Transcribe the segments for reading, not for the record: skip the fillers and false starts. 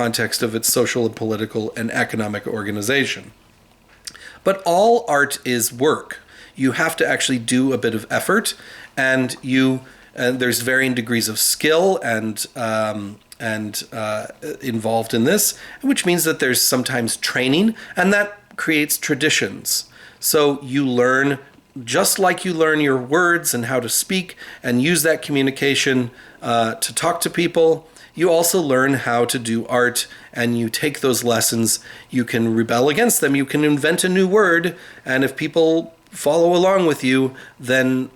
context of its social and political and economic organization. But all art is work. You have to actually do a bit of effort, and there's varying degrees of skill and involved in this, which means that there's sometimes training, and that creates traditions. So you learn, just like you learn your words and how to speak and use that communication to talk to people, you also learn how to do art, and you take those lessons. You can rebel against them. You can invent a new word, and if people follow along with you, then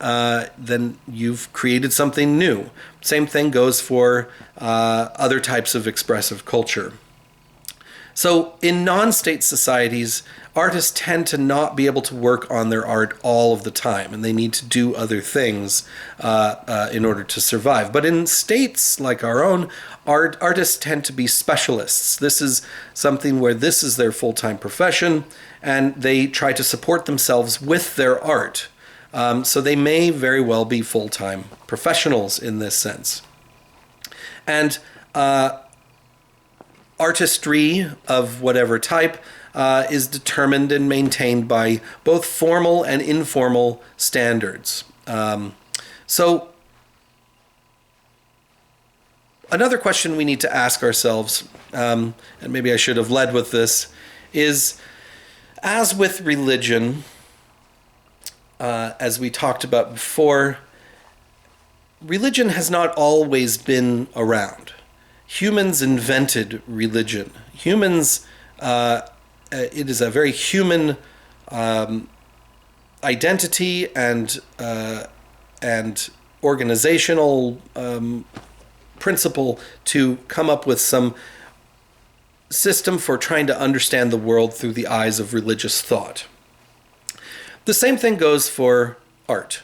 you've created something new. Same thing goes for other types of expressive culture. So in non-state societies, artists tend to not be able to work on their art all of the time, and they need to do other things in order to survive. But in states like our own, artists tend to be specialists. This is something where this is their full-time profession, and they try to support themselves with their art. So they may very well be full-time professionals in this sense. And artistry of whatever type is determined and maintained by both formal and informal standards. So another question we need to ask ourselves, and maybe I should have led with this, is, as with religion, as we talked about before, religion has not always been around. Humans invented religion. Humans, it is a very human identity and organizational principle to come up with some system for trying to understand the world through the eyes of religious thought. The same thing goes for art.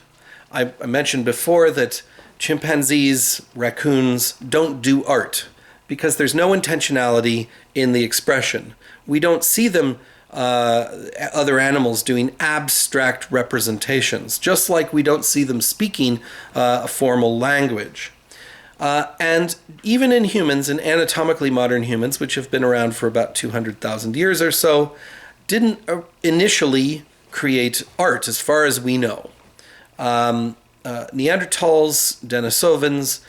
I mentioned before that chimpanzees, raccoons don't do art because there's no intentionality in the expression. We don't see them, other animals, doing abstract representations, just like we don't see them speaking a formal language. And even in humans, in anatomically modern humans, which have been around for about 200,000 years or so, didn't initially create art as far as we know. Neanderthals, Denisovans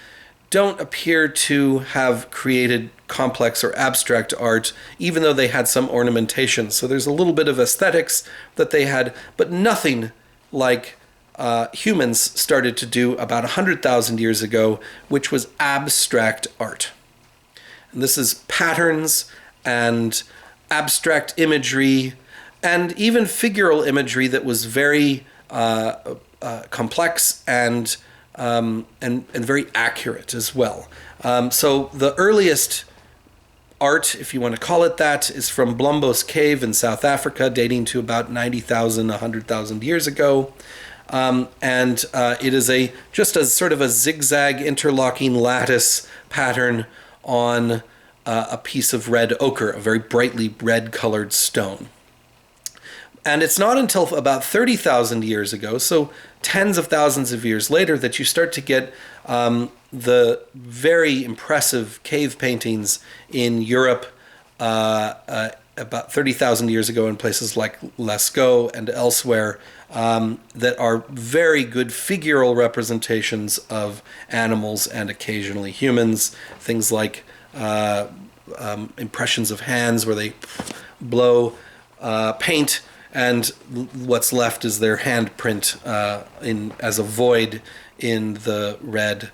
don't appear to have created complex or abstract art, even though they had some ornamentation. So there's a little bit of aesthetics that they had, but nothing like humans started to do about 100,000 years ago, which was abstract art. And this is patterns and abstract imagery and even figural imagery that was very complex and very accurate as well. So the earliest art, if you want to call it that, is from Blombos Cave in South Africa, dating to about 90,000, 100,000 years ago. It is just a sort of a zigzag interlocking lattice pattern on a piece of red ochre, a very brightly red colored stone. And it's not until about 30,000 years ago, so tens of thousands of years later, that you start to get the very impressive cave paintings in Europe about 30,000 years ago in places like Lascaux and elsewhere that are very good figural representations of animals and occasionally humans. Things like impressions of hands where they blow paint, and what's left is their handprint as a void in the red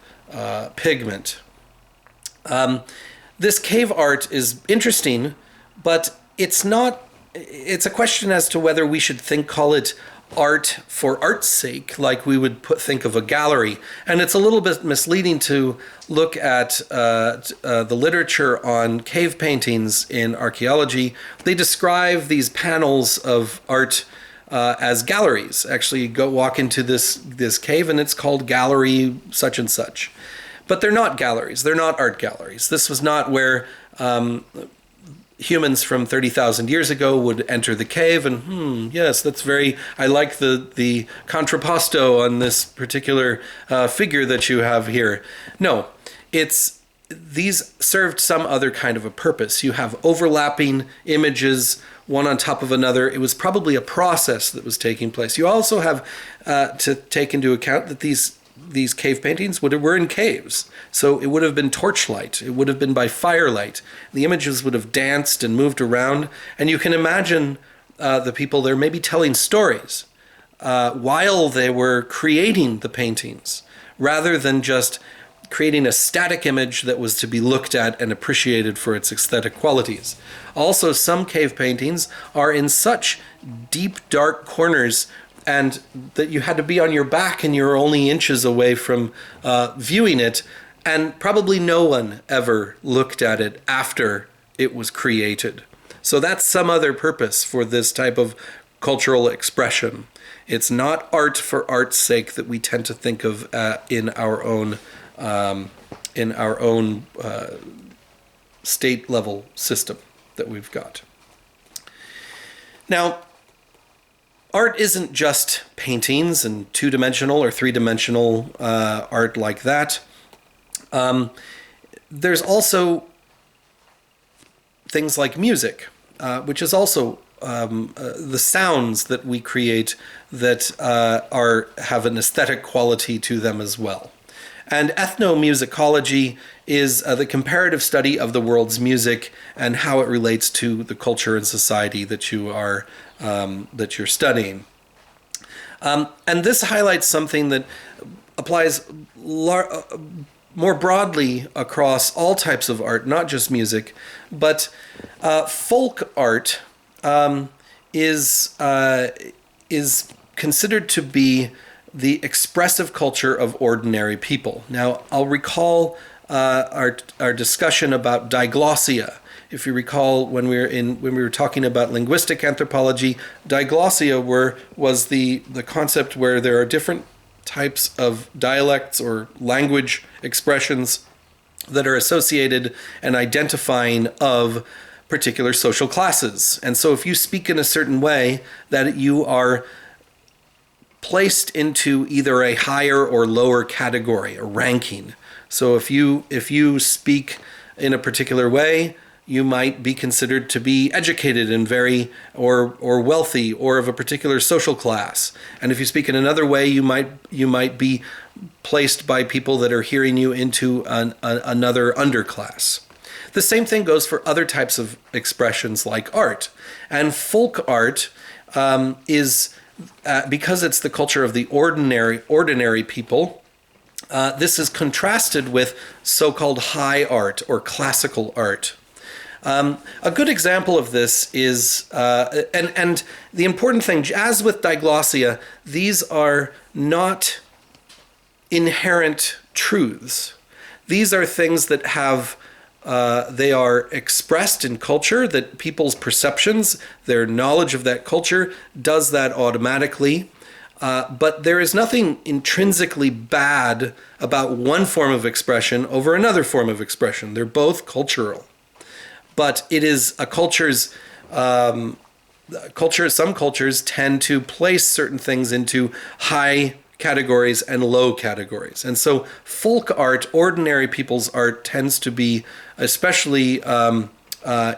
pigment. This cave art is interesting, but it's a question as to whether we should call it art for art's sake, like we would think of a gallery. And it's a little bit misleading to look at the literature on cave paintings in archaeology. They describe these panels of art as galleries. Actually, go walk into this cave and it's called gallery such and such. But they're not galleries. They're not art galleries. This was not where humans from 30,000 years ago would enter the cave and, yes, I like the contrapposto on this particular figure that you have here. No, it's these served some other kind of a purpose. You have overlapping images, one on top of another. It was probably a process that was taking place. You also have to take into account that these cave paintings were in caves. So it would have been torchlight. It would have been by firelight. The images would have danced and moved around. And you can imagine the people there maybe telling stories while they were creating the paintings, rather than just creating a static image that was to be looked at and appreciated for its aesthetic qualities. Also, some cave paintings are in such deep, dark corners and that you had to be on your back and you're only inches away from viewing it, and probably no one ever looked at it after it was created. So that's some other purpose for this type of cultural expression. It's not art for art's sake that we tend to think of in our own state level system that we've got. Now, art isn't just paintings and two-dimensional or three-dimensional art like that. There's also things like music, which is also the sounds that we create that have an aesthetic quality to them as well. And ethnomusicology is the comparative study of the world's music and how it relates to the culture and society that you're studying. And this highlights something that applies more broadly across all types of art, not just music, but folk art is considered to be the expressive culture of ordinary people. Now, I'll recall our discussion about diglossia. If you recall, when we were talking about linguistic anthropology, diglossia was the concept where there are different types of dialects or language expressions that are associated and identifying of particular social classes. And so if you speak in a certain way, that you are placed into either a higher or lower category, a ranking. So if you speak in a particular way, you might be considered to be educated and very or wealthy or of a particular social class. And if you speak in another way, you might be placed by people that are hearing you into another underclass. The same thing goes for other types of expressions like art. And folk art is because it's the culture of the ordinary people. This is contrasted with so-called high art or classical art. A good example of this is, and the important thing, as with diglossia, these are not inherent truths. These are things that they are expressed in culture, that people's perceptions, their knowledge of that culture does that automatically. But there is nothing intrinsically bad about one form of expression over another form of expression. They're both cultural. But it is a some cultures tend to place certain things into high categories and low categories. And so folk art, ordinary people's art, tends to be, especially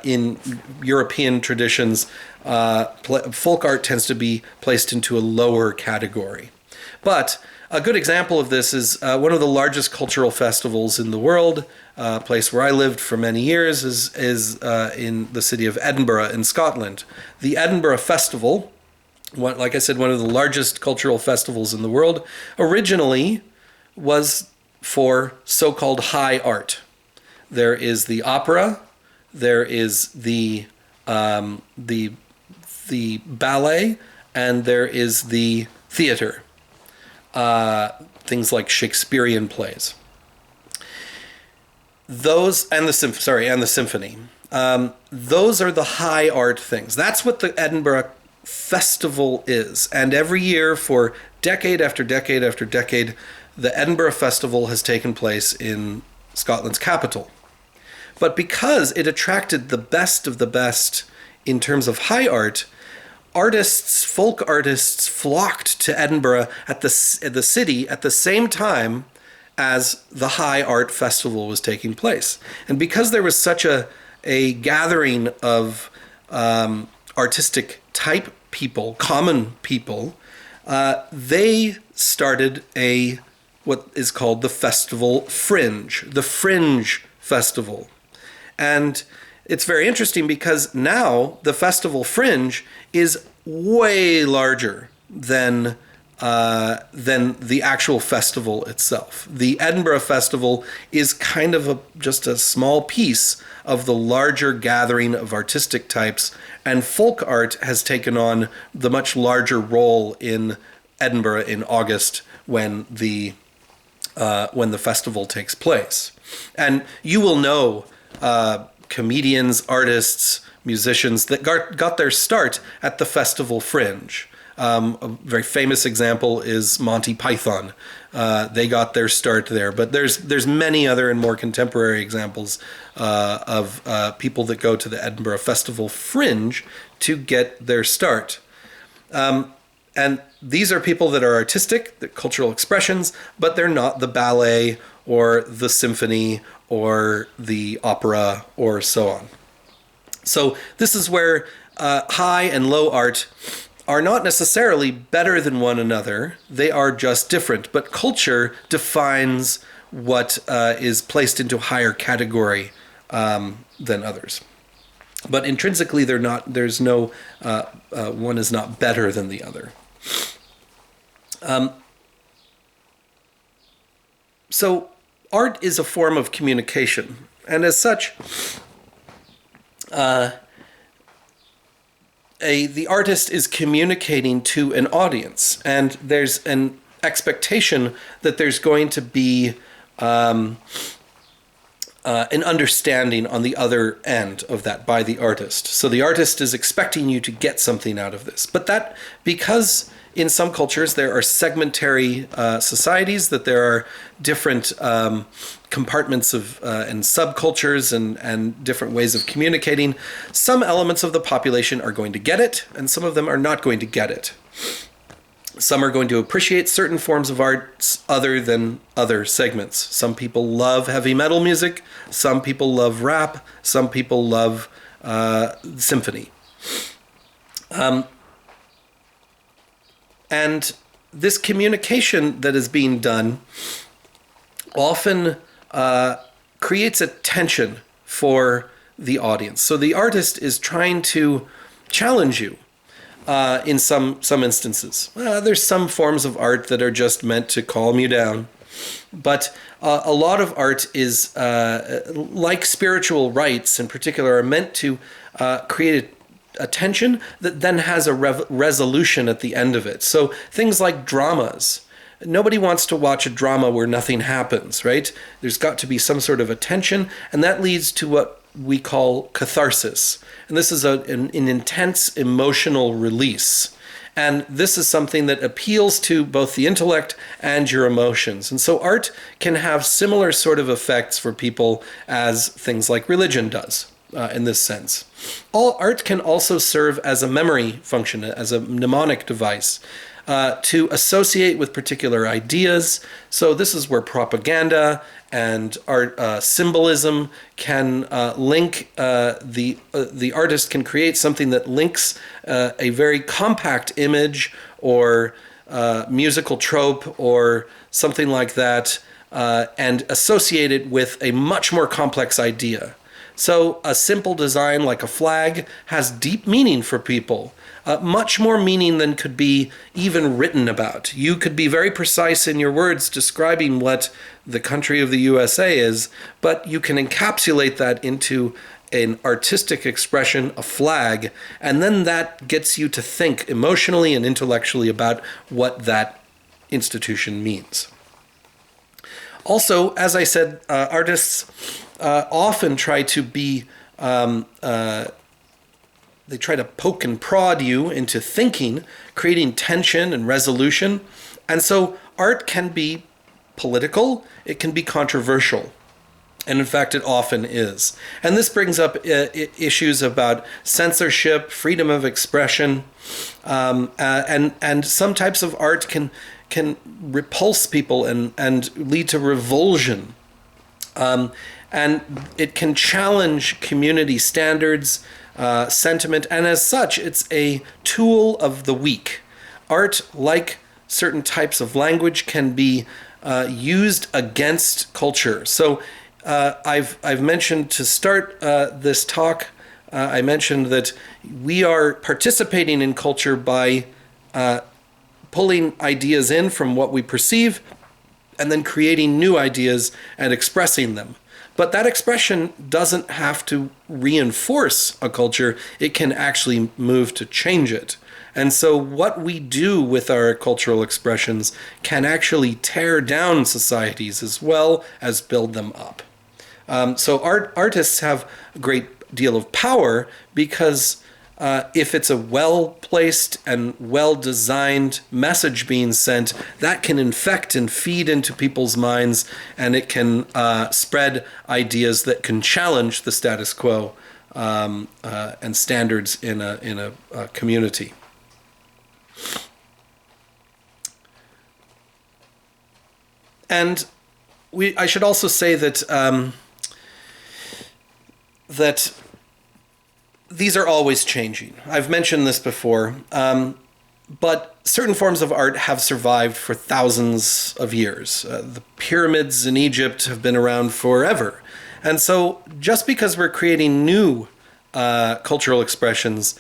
in European traditions, folk art tends to be placed into a lower category. But a good example of this is one of the largest cultural festivals in the world. A place where I lived for many years is in the city of Edinburgh in Scotland. The Edinburgh Festival, like I said, one of the largest cultural festivals in the world, originally was for so-called high art. There is the opera, there is the ballet, and there is the theater. Things like Shakespearean plays. Those and the symphony. Those are the high art things. That's what the Edinburgh Festival is. And every year for decade after decade after decade, the Edinburgh Festival has taken place in Scotland's capital. But because it attracted the best of the best in terms of high art, folk artists flocked to Edinburgh at the city at the same time as the High Art Festival was taking place. And because there was such a gathering of artistic type people, common people, they started what is called the Festival Fringe, the Fringe Festival. And it's very interesting because now the Festival Fringe is way larger than the actual festival itself. The Edinburgh Festival is kind of just a small piece of the larger gathering of artistic types, and folk art has taken on the much larger role in Edinburgh in August when the festival takes place. And you will know comedians, artists, musicians that got their start at the Festival Fringe. A very famous example is Monty Python. They got their start there, but there's many other and more contemporary examples of people that go to the Edinburgh Festival Fringe to get their start. And these are people that are artistic, they're cultural expressions, but they're not the ballet or the symphony or the opera or so on. So this is where high and low art are not necessarily better than one another. They are just different. But culture defines what is placed into a higher category than others. But intrinsically, they're not. There's no one is not better than the other. So art is a form of communication, and as such, the artist is communicating to an audience, and there's an expectation that there's going to be an understanding on the other end of that by the artist. So the artist is expecting you to get something out of this. But that, because in some cultures there are segmentary societies, that there are different compartments of and subcultures and different ways of communicating, some elements of the population are going to get it, and some of them are not going to get it. Some are going to appreciate certain forms of arts other than other segments. Some people love heavy metal music, some people love rap, some people love symphony. And this communication that is being done often creates a tension for the audience. So the artist is trying to challenge you in some instances. There's some forms of art that are just meant to calm you down. But a lot of art is, like spiritual rites in particular, are meant to create a tension that then has a resolution at the end of it. So things like dramas. Nobody wants to watch a drama where nothing happens, right? There's got to be some sort of a tension, and that leads to what we call catharsis. And this is an intense emotional release. And this is something that appeals to both the intellect and your emotions. And so art can have similar sort of effects for people as things like religion does. In this sense. All art can also serve as a memory function, as a mnemonic device, to associate with particular ideas. So this is where propaganda and art symbolism can link. The artist can create something that links a very compact image or musical trope or something like that, and associate it with a much more complex idea. So a simple design like a flag has deep meaning for people, much more meaning than could be even written about. You could be very precise in your words describing what the country of the USA is, but you can encapsulate that into an artistic expression, a flag, and then that gets you to think emotionally and intellectually about what that institution means. Also, as I said, artists often try to be, they try to poke and prod you into thinking, creating tension and resolution. And so art can be political, it can be controversial. And in fact, it often is. And this brings up issues about censorship, freedom of expression, and some types of art can repulse people and lead to revulsion. And it can challenge community standards, sentiment, and as such, it's a tool of the weak. Art, like certain types of language, can be used against culture. So I've mentioned to start this talk, I mentioned that we are participating in culture by pulling ideas in from what we perceive and then creating new ideas and expressing them. But that expression doesn't have to reinforce a culture. It can actually move to change it. And so what we do with our cultural expressions can actually tear down societies as well as build them up. So artists have a great deal of power because if it's a well-placed and well-designed message being sent, that can infect and feed into people's minds, and it can spread ideas that can challenge the status quo and standards in a community. And I should also say that that these are always changing. I've mentioned this before, but certain forms of art have survived for thousands of years. The pyramids in Egypt have been around forever. And so just because we're creating new cultural expressions,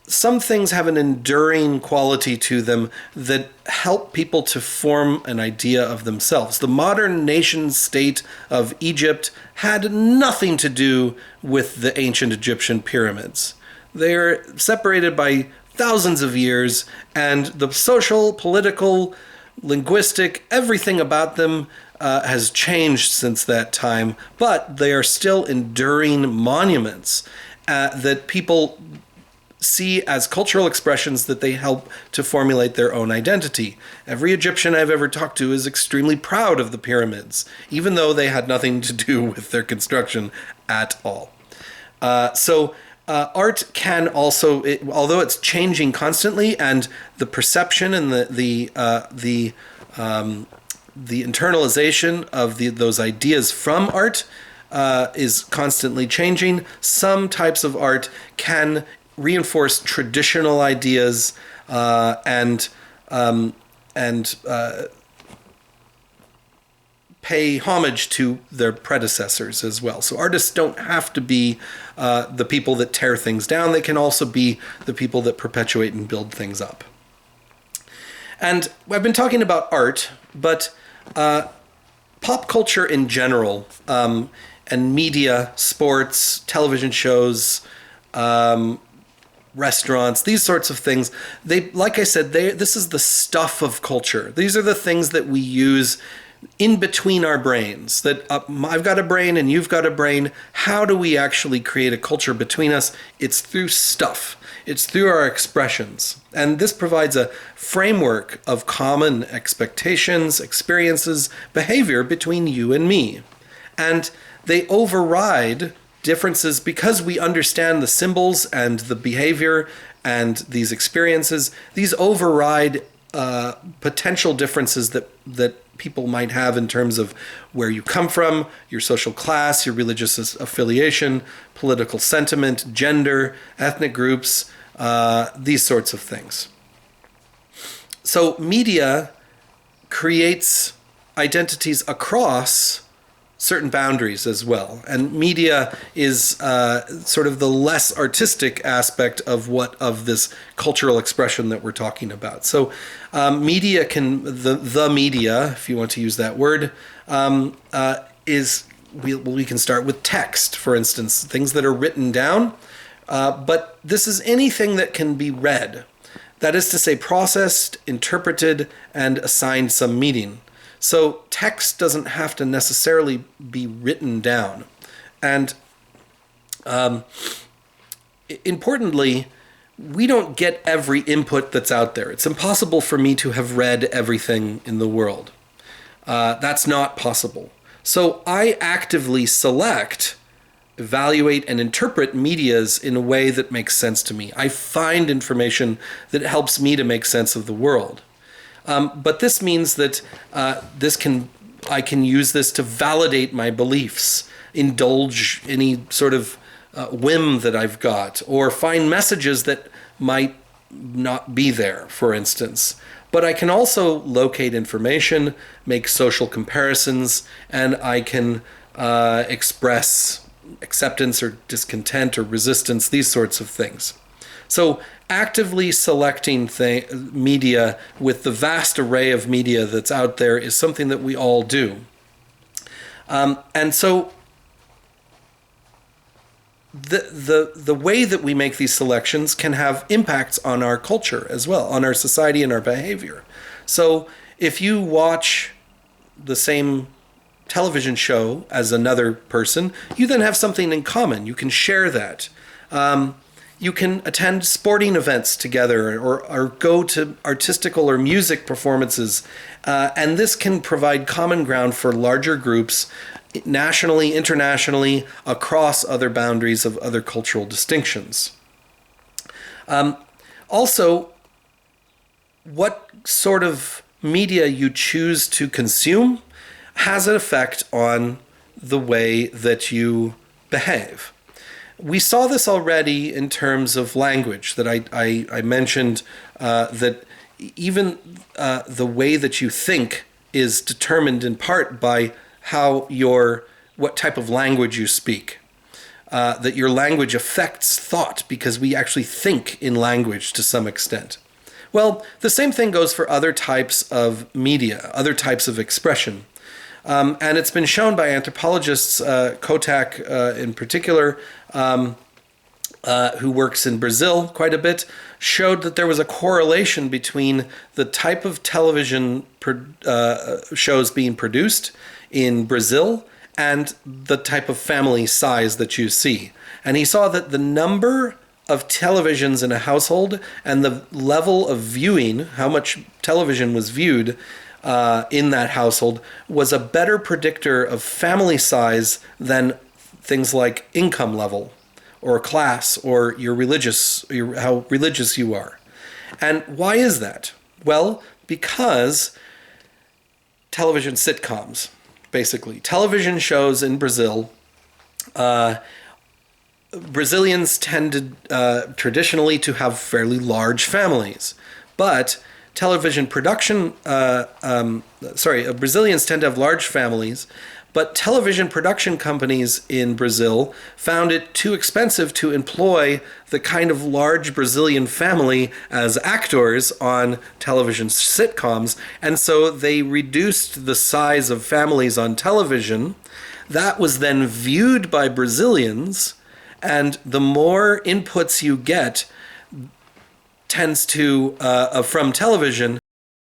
some things have an enduring quality to them that help people to form an idea of themselves. The modern nation state of Egypt had nothing to do with the ancient Egyptian pyramids. They're separated by thousands of years, and the social, political, linguistic, everything about them has changed since that time, but they are still enduring monuments that people see as cultural expressions that they help to formulate their own identity. Every Egyptian I've ever talked to is extremely proud of the pyramids, even though they had nothing to do with their construction at all. Art can also, although it's changing constantly, and the perception and the internalization of those ideas from art is constantly changing. Some types of art can reinforce traditional ideas and pay homage to their predecessors as well. So artists don't have to be the people that tear things down. They can also be the people that perpetuate and build things up. And I've been talking about art, but pop culture in general, and media, sports, television shows, restaurants, these sorts of things, like I said, this is the stuff of culture. These are the things that we use in between our brains, that I've got a brain and you've got a brain. How do we actually create a culture between us? It's through stuff. It's through our expressions. And this provides a framework of common expectations, experiences, behavior between you and me. And they override differences because we understand the symbols and the behavior and these experiences. These override potential differences that people might have in terms of where you come from, your social class, your religious affiliation, political sentiment, gender, ethnic groups, these sorts of things. So media creates identities across certain boundaries as well. And media is sort of the less artistic aspect of this cultural expression that we're talking about. So media the media, if you want to use that word, we can start with text, for instance, things that are written down. But this is anything that can be read. That is to say, processed, interpreted, and assigned some meaning. So text doesn't have to necessarily be written down. And importantly, we don't get every input that's out there. It's impossible for me to have read everything in the world. That's not possible. So I actively select, evaluate, and interpret medias in a way that makes sense to me. I find information that helps me to make sense of the world. But this means that I can use this to validate my beliefs, indulge any sort of whim that I've got, or find messages that might not be there, for instance. But I can also locate information, make social comparisons, and I can express acceptance or discontent or resistance, these sorts of things. So actively selecting media with the vast array of media that's out there is something that we all do. And so the way that we make these selections can have impacts on our culture as well, on our society and our behavior. So if you watch the same television show as another person, you then have something in common. You can share that. You can attend sporting events together or go to artistical or music performances. And this can provide common ground for larger groups nationally, internationally, across other boundaries of other cultural distinctions. Also, what sort of media you choose to consume has an effect on the way that you behave. We saw this already in terms of language, that I mentioned that even the way that you think is determined in part by what type of language you speak. That your language affects thought because we actually think in language to some extent. Well, the same thing goes for other types of media, other types of expression. And it's been shown by anthropologists, Kotak in particular, who works in Brazil quite a bit, showed that there was a correlation between the type of television shows being produced in Brazil and the type of family size that you see. And he saw that the number of televisions in a household and the level of viewing, how much television was viewed in that household, was a better predictor of family size than things like income level or class or how religious you are. And why is that? Well, because television sitcoms, basically. Television shows in Brazil, Brazilians tended traditionally to have fairly large families, but Brazilians tend to have large families, but television production companies in Brazil found it too expensive to employ the kind of large Brazilian family as actors on television sitcoms, and so they reduced the size of families on television. That was then viewed by Brazilians, and the more inputs you get tends to from television,